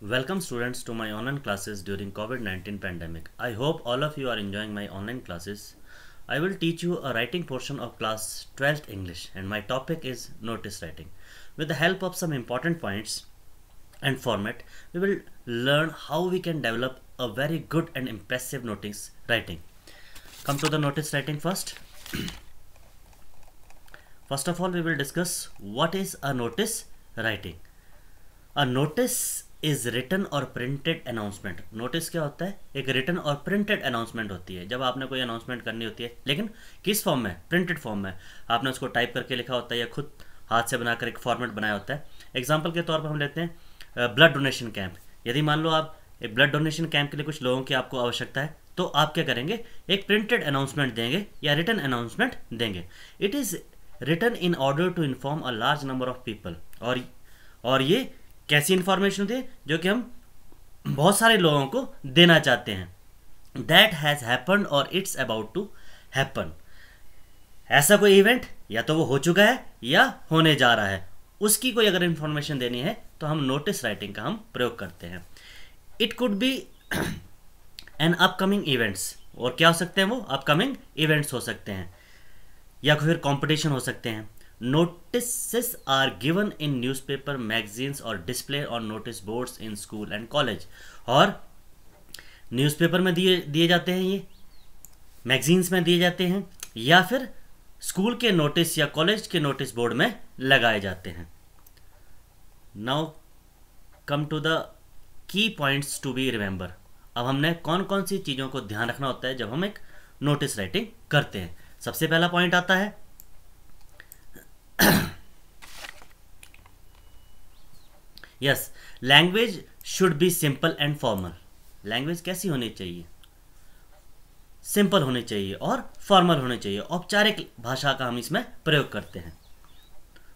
Welcome students to my online classes during COVID-19 pandemic. I hope all of you are enjoying my online classes. I will teach you a writing portion of class 12th English and my topic is notice writing. With the help of some important points and format, we will learn how we can develop a very good and impressive notice writing. Come to the notice writing first. First of all, we will discuss what is a notice writing. A notice is written or printed announcement. Notice क्या होता है? एक written or printed announcement होती है. जब आपने कोई announcement करनी होती है, लेकिन किस फॉर्म में? प्रिंटेड फॉर्म में. आपने उसको टाइप करके लिखा होता है या खुद हाथ से बनाकर एक फॉर्मेट बनाया होता है. एग्जाम्पल के तौर पर हम लेते हैं ब्लड डोनेशन कैंप. यदि मान लो आप एक ब्लड डोनेशन कैंप के लिए कुछ लोगों की आपको आवश्यकता है, तो आप क्या करेंगे? एक प्रिंटेड अनाउंसमेंट देंगे या रिटन अनाउंसमेंट देंगे. It is written in order to inform a large number of people. और ये कैसी इंफॉर्मेशन होती है? जो कि हम बहुत सारे लोगों को देना चाहते हैं. दैट हैज़ हैपन्ड और इट्स अबाउट टू हैपन. ऐसा कोई इवेंट या तो वो हो चुका है या होने जा रहा है, उसकी कोई अगर इंफॉर्मेशन देनी है तो हम नोटिस राइटिंग का हम प्रयोग करते हैं. It could be an upcoming events. और क्या हो सकते हैं? वो अपकमिंग इवेंट्स हो सकते हैं या फिर कॉम्पिटिशन हो सकते हैं. Notices are given in newspaper, magazines और display on notice boards in school and college. और न्यूज़पेपर में दिए जाते हैं, ये मैगजीन्स में दिए जाते हैं या फिर स्कूल के नोटिस या कॉलेज के नोटिस बोर्ड में लगाए जाते हैं. Now come to the key points to be remember. अब हमने कौन कौन सी चीज़ों को ध्यान रखना होता है जब हम एक नोटिस राइटिंग करते हैं. सबसे पहला पॉइंट आता है yes, language should be simple and formal. Language कैसी होनी चाहिए? सिंपल होनी चाहिए और फॉर्मल होनी चाहिए. औपचारिक भाषा का हम इसमें प्रयोग करते हैं.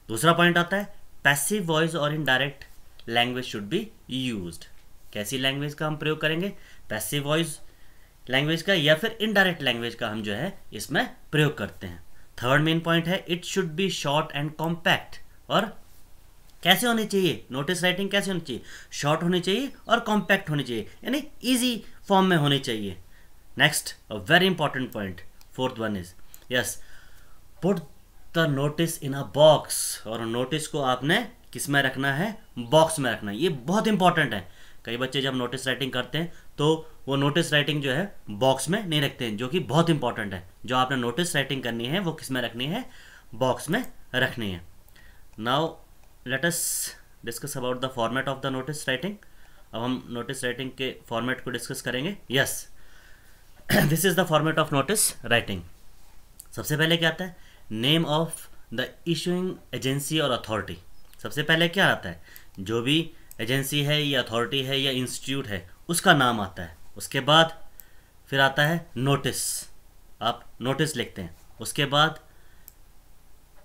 दूसरा पॉइंट आता है पैसिव वॉइस और indirect language should be used. कैसी लैंग्वेज का हम प्रयोग करेंगे? पैसिव वॉइस लैंग्वेज का या फिर इनडायरेक्ट लैंग्वेज का हम जो है इसमें प्रयोग करते हैं. थर्ड मेन पॉइंट है it should be short and compact. और कैसे होनी चाहिए नोटिस राइटिंग? कैसे होनी चाहिए? शॉर्ट होनी चाहिए और कॉम्पैक्ट होनी चाहिए, यानी इजी फॉर्म में होनी चाहिए. Next, a very important point, fourth one is yes, put the notice in a box. और नोटिस को आपने किस में रखना है? बॉक्स में रखना है. ये बहुत इंपॉर्टेंट है. कई बच्चे जब नोटिस राइटिंग करते हैं तो वो नोटिस राइटिंग जो है बॉक्स में नहीं रखते हैं, जो कि बहुत इंपॉर्टेंट है. जो आपने नोटिस राइटिंग करनी है वो किस में रखनी है? बॉक्स में रखनी है. Now let us discuss about the format of the notice writing. अब हम नोटिस राइटिंग के फॉर्मेट को डिस्कस करेंगे. Yes, this is the format of notice writing. सबसे पहले क्या आता है? Name of the issuing agency और अथॉरिटी. सबसे पहले क्या आता है? जो भी एजेंसी है या अथॉरिटी है या इंस्टीट्यूट है उसका नाम आता है. उसके बाद फिर आता है नोटिस. आप नोटिस लिखते हैं. उसके बाद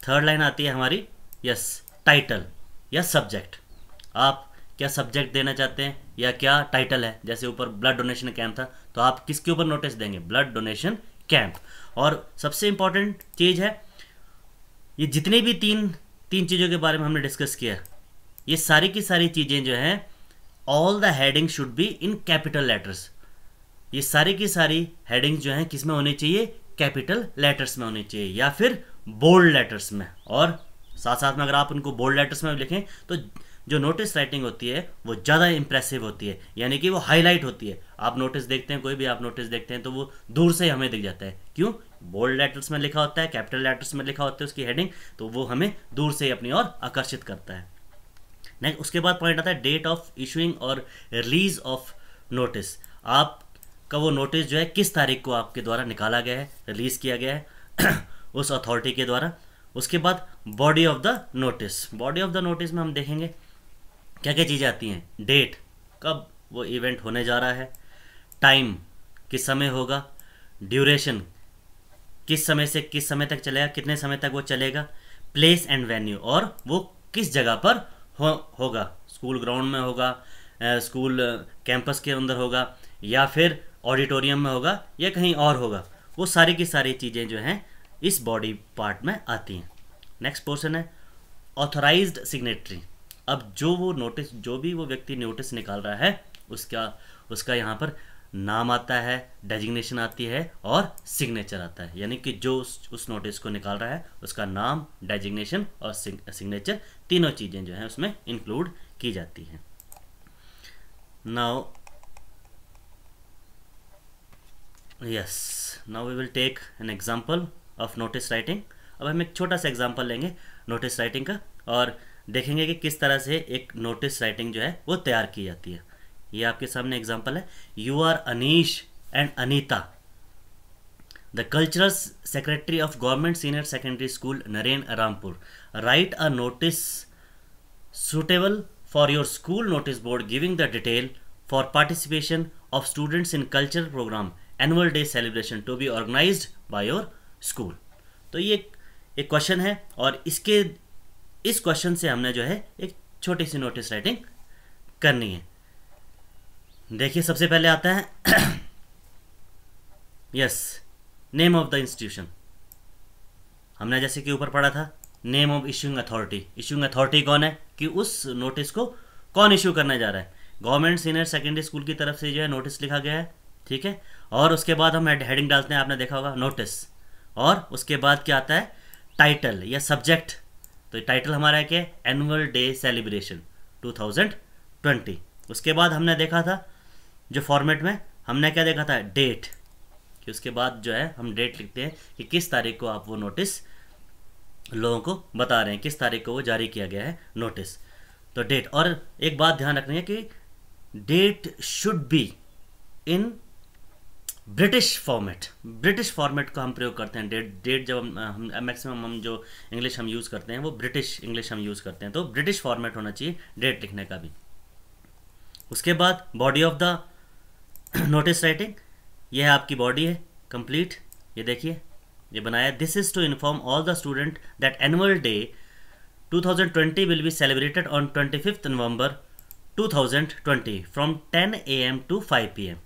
थर्ड लाइन आती है हमारी यस, टाइटल या सब्जेक्ट. आप क्या सब्जेक्ट देना चाहते हैं या क्या टाइटल है? जैसे ऊपर ब्लड डोनेशन कैंप था, तो आप किसके ऊपर नोटिस देंगे? Blood donation camp. और सबसे इंपॉर्टेंट चीज़ है, ये जितने भी तीन चीज़ों के बारे में हमने डिस्कस किया, ये सारी की सारी चीज़ें जो हैं, all the heading should be in capital letters. ये सारी की सारी हेडिंग्स जो हैं किस में होनी चाहिए? कैपिटल लेटर्स में होनी चाहिए या फिर बोल्ड लेटर्स में. और साथ साथ में अगर आप उनको बोल्ड लेटर्स में लिखें तो जो नोटिस राइटिंग होती है वो ज़्यादा इंप्रेसिव होती है, यानी कि वो हाईलाइट होती है. आप नोटिस देखते हैं, कोई भी आप नोटिस देखते हैं तो वो दूर से हमें दिख जाता है. क्यों? बोल्ड लेटर्स में लिखा होता है, कैपिटल लेटर्स में लिखा होता है उसकी हेडिंग, तो वो हमें दूर से अपनी ओर आकर्षित करता है. नेक्स्ट, उसके बाद पॉइंट आता है डेट ऑफ इशूइंग और रिलीज ऑफ नोटिस. आपका वो नोटिस जो है किस तारीख को आपके द्वारा निकाला गया है, रिलीज़ किया गया है उस अथॉरिटी के द्वारा. उसके बाद body of the notice. Body of the notice में हम देखेंगे क्या क्या चीज़ें आती हैं. डेट, कब वो इवेंट होने जा रहा है. टाइम, किस समय होगा. ड्यूरेशन, किस समय से किस समय तक चलेगा, कितने समय तक वो चलेगा. प्लेस एंड वेन्यू, और वो किस जगह पर होगा. स्कूल ग्राउंड में होगा, स्कूल कैंपस के अंदर होगा या फिर ऑडिटोरियम में होगा या कहीं और होगा. वो सारी की सारी चीज़ें जो हैं इस बॉडी पार्ट में आती हैं. नेक्स्ट पोर्शन है ऑथराइज्ड सिग्नेटरी. अब जो वो नोटिस, जो भी वो व्यक्ति नोटिस निकाल रहा है, उसका उसका यहाँ पर नाम आता है, डेजिग्नेशन आती है और सिग्नेचर आता है। यानी कि जो उस नोटिस को निकाल रहा है उसका नाम, डेजिग्नेशन और सिग्नेचर, तीनों चीज़ें जो हैं उसमें इंक्लूड की जाती हैं। Now now we will take an example of notice writing. अब हम एक छोटा सा एग्जांपल लेंगे नोटिस राइटिंग का और देखेंगे कि किस तरह से एक नोटिस राइटिंग जो है वो तैयार की जाती है। ये आपके सामने एग्जांपल है। You are Anish and Anita, the cultural secretary of government senior secondary school Naren Rampur, write a notice suitable for your school notice board giving the detail for participation of students in cultural program annual day celebration to be organized by your school। तो ये एक question है और इस question से हमने जो है एक छोटी सी नोटिस राइटिंग करनी है। देखिए सबसे पहले आता है yes, name of the institution. हमने जैसे कि ऊपर पढ़ा था name of issuing authority. Issuing authority कौन है कि उस नोटिस को कौन इशू करने जा रहा है। गवर्नमेंट सीनियर सेकेंडरी स्कूल की तरफ से जो है नोटिस लिखा गया है, ठीक है। और उसके बाद हम हेडिंग डालते हैं, आपने देखा होगा नोटिस, और उसके बाद क्या आता है टाइटल या सब्जेक्ट। तो टाइटल हमारा है क्या, एनुअल डे सेलिब्रेशन 2020। उसके बाद हमने देखा था जो फॉर्मेट में हमने क्या देखा था, डेट, कि उसके बाद जो है हम डेट लिखते हैं कि किस तारीख को आप वो नोटिस लोगों को बता रहे हैं, किस तारीख को वो जारी किया गया है नोटिस। तो डेट, और एक बात ध्यान रखनी है कि date should be in British format. British format का हम प्रयोग करते हैं। डेट जब हम मैक्सिमम हम जो इंग्लिश हम यूज़ करते हैं वो ब्रिटिश इंग्लिश हम यूज़ करते हैं, तो ब्रिटिश फॉर्मेट होना चाहिए डेट लिखने का भी। उसके बाद body of the notice writing, ये है आपकी बॉडी है कंप्लीट, ये देखिए ये बनाया। This is to inform all the student that annual day 2020 will be celebrated on 25 November 2020 from 10 AM to 5 PM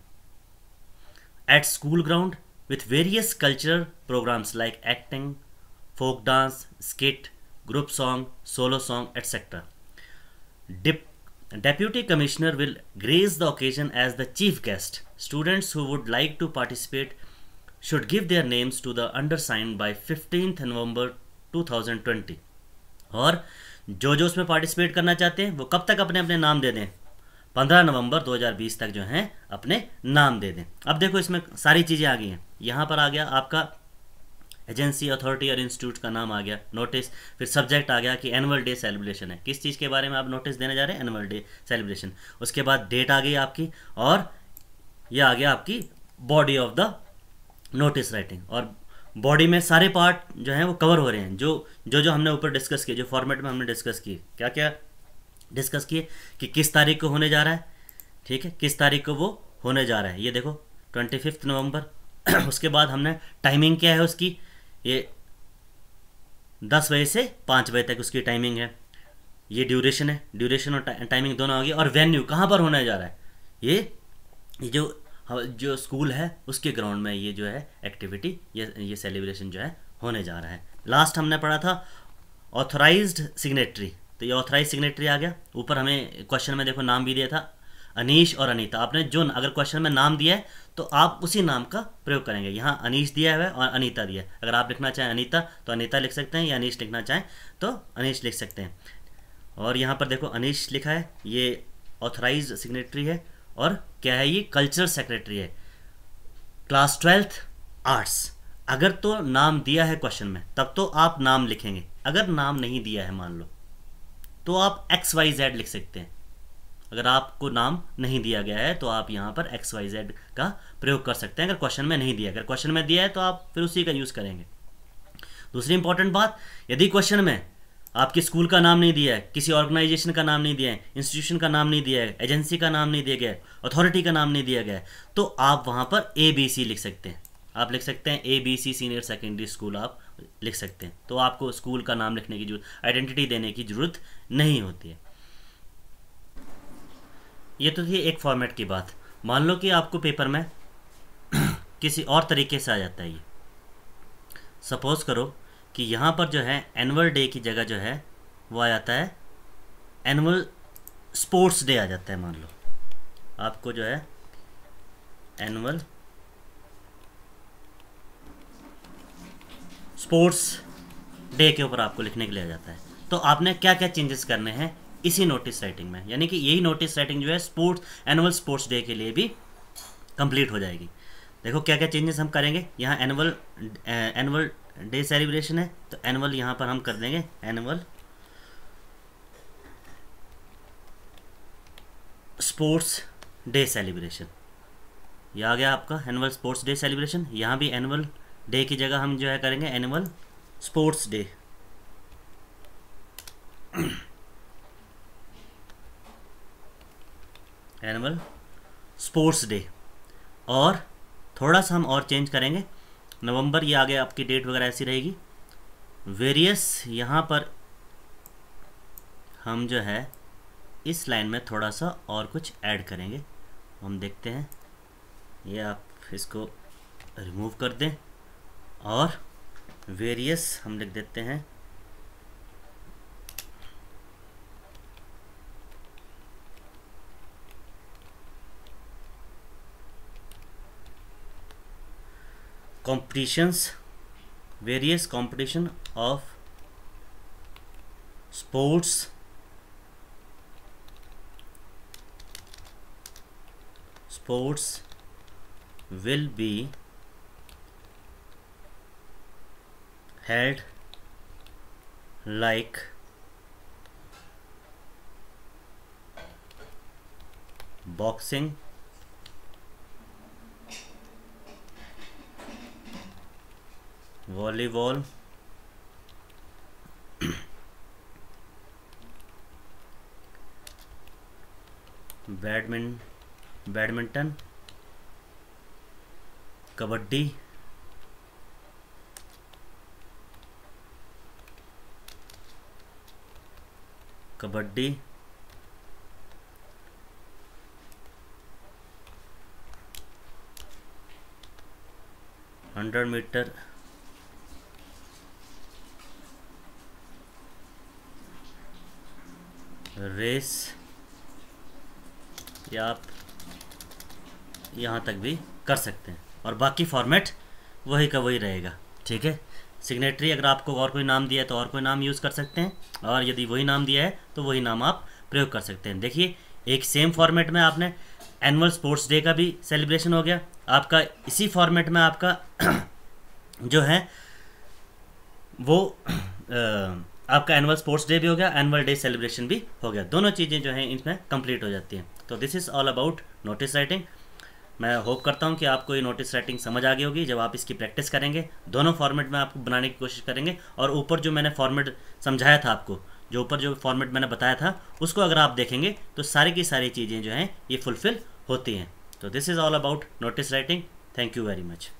at school ground with various cultural programs like acting, folk dance, skit, group song, solo song, etc. Deputy Commissioner will grace the occasion as the chief guest. Students who would like to participate should give their names to the undersigned by 15th November 2020। और जो उसमें participate करना चाहते हैं वो कब तक अपने अपने नाम दे दें, 15 नवंबर 2020 तक जो हैं अपने नाम दे दें। अब देखो इसमें सारी चीज़ें आ गई हैं। यहाँ पर आ गया आपका एजेंसी, अथॉरिटी और इंस्टीट्यूट का नाम आ गया, नोटिस, फिर सब्जेक्ट आ गया कि एनुअल डे सेलिब्रेशन है, किस चीज़ के बारे में आप नोटिस देने जा रहे हैं, एनुअल डे सेलिब्रेशन। उसके बाद डेट आ गई आपकी, और यह आ गया आपकी body of the notice writing. और बॉडी में सारे पार्ट जो हैं वो कवर हो रहे हैं, जो हमने ऊपर डिस्कस किए, जो फॉर्मेट में हमने डिस्कस किए, क्या क्या डिस्कस किए कि किस तारीख को होने जा रहा है, ठीक है, किस तारीख को वो होने जा रहा है। ये देखो 25 नवंबर। उसके बाद हमने टाइमिंग क्या है उसकी, ये 10 बजे से 5 बजे तक उसकी टाइमिंग है। ये ड्यूरेशन है, ड्यूरेशन और टाइमिंग दोनों आ गई। और वेन्यू कहाँ पर होने जा रहा है, ये जो स्कूल है उसके ग्राउंड में ये जो है एक्टिविटी, ये सेलिब्रेशन जो है होने जा रहा है। लास्ट हमने पढ़ा था ऑथराइज्ड सिग्नेटरी, तो ये ऑथराइज सिग्नेटरी आ गया। ऊपर हमें क्वेश्चन में देखो नाम भी दिया था अनीश और अनीता। आपने जो अगर क्वेश्चन में नाम दिया है तो आप उसी नाम का प्रयोग करेंगे। यहाँ अनीश दिया है और अनीता दिया है। अगर आप लिखना चाहें अनीता तो अनीता लिख सकते हैं, या अनीश लिखना चाहें तो अनीश लिख सकते हैं। और यहाँ पर देखो अनीश लिखा है, ये ऑथराइज सिग्नेटरी है। और क्या है, ये कल्चरल सेक्रेटरी है, क्लास 12th आर्ट्स। अगर तो नाम दिया है क्वेश्चन में तब तो आप नाम लिखेंगे, अगर नाम नहीं दिया है मान लो तो आप XYZ लिख सकते हैं। अगर आपको नाम नहीं दिया गया है तो आप यहाँ पर XYZ का प्रयोग कर सकते हैं, अगर क्वेश्चन में नहीं दिया। अगर क्वेश्चन में दिया है तो आप फिर उसी का यूज़ करेंगे। दूसरी इंपॉर्टेंट बात, यदि क्वेश्चन में आपके स्कूल का नाम नहीं दिया है, किसी ऑर्गेनाइजेशन का नाम नहीं दिया है, इंस्टीट्यूशन का नाम नहीं दिया है, एजेंसी का नाम नहीं दिया गया है, अथॉरिटी का नाम नहीं दिया गया है, तो आप वहाँ पर ABC लिख सकते हैं। आप लिख सकते हैं ABC सीनियर सेकेंडरी स्कूल, आप लिख सकते हैं। तो आपको स्कूल का नाम लिखने की जरूरत, आइडेंटिटी देने की जरूरत नहीं होती है। ये तो थी एक फॉर्मेट की बात। मान लो कि आपको पेपर में किसी और तरीके से आ जाता है। ये सपोज करो कि यहाँ पर जो है एनुअल डे की जगह जो है वो आ जाता है एनुअल स्पोर्ट्स डे आ जाता है, मान लो आपको जो है एनुअल स्पोर्ट्स डे के ऊपर आपको लिखने के लिए आ जाता है, तो आपने क्या क्या चेंजेस करने हैं इसी नोटिस राइटिंग में, यानी कि यही नोटिस राइटिंग जो है स्पोर्ट्स एनुअल स्पोर्ट्स डे के लिए भी कंप्लीट हो जाएगी। देखो क्या क्या चेंजेस हम करेंगे। यहाँ एनुअल डे सेलिब्रेशन है, तो एनुअल यहाँ पर हम कर देंगे एनुअल स्पोर्ट्स डे सेलिब्रेशन। यह आ गया आपका एनुअल स्पोर्ट्स डे सेलिब्रेशन। यहाँ भी एनुअल डे की जगह हम जो है करेंगे annual sports day. Annual sports day. और थोड़ा सा हम और चेंज करेंगे, नवंबर ये आगे आपकी डेट वगैरह ऐसी रहेगी। वेरियस यहाँ पर हम जो है इस लाइन में थोड़ा सा और कुछ ऐड करेंगे, हम देखते हैं। ये आप इसको रिमूव कर दें और वेरियस हम लिख देते हैं competitions, various competition of sports will be held like boxing, volleyball, badminton, kabaddi, 100 metre race, या आप यहाँ तक भी कर सकते हैं। और बाकी फॉर्मेट वही का वही रहेगा, ठीक है। सिग्नेटरी अगर आपको और कोई नाम दिया है तो और कोई नाम यूज़ कर सकते हैं, और यदि वही नाम दिया है तो वही नाम आप प्रयोग कर सकते हैं। देखिए एक सेम फॉर्मेट में आपने एनुअल स्पोर्ट्स डे का भी सेलिब्रेशन हो गया आपका, इसी फॉर्मेट में आपका जो है वो आपका एनुअल स्पोर्ट्स डे भी हो गया, एनुअल डे सेलिब्रेशन भी हो गया। दोनों चीज़ें जो हैं इसमें कंप्लीट हो जाती हैं। तो this is all about notice writing. मैं होप करता हूं कि आपको ये नोटिस राइटिंग समझ आ गई होगी जब आप इसकी प्रैक्टिस करेंगे। दोनों फॉर्मेट में आपको बनाने की कोशिश करेंगे, और ऊपर जो मैंने फॉर्मेट समझाया था आपको, जो ऊपर जो फॉर्मेट मैंने बताया था, उसको अगर आप देखेंगे तो सारी की सारी चीज़ें जो हैं ये फुलफ़िल होती हैं। तो this is all about notice writing. Thank you very much.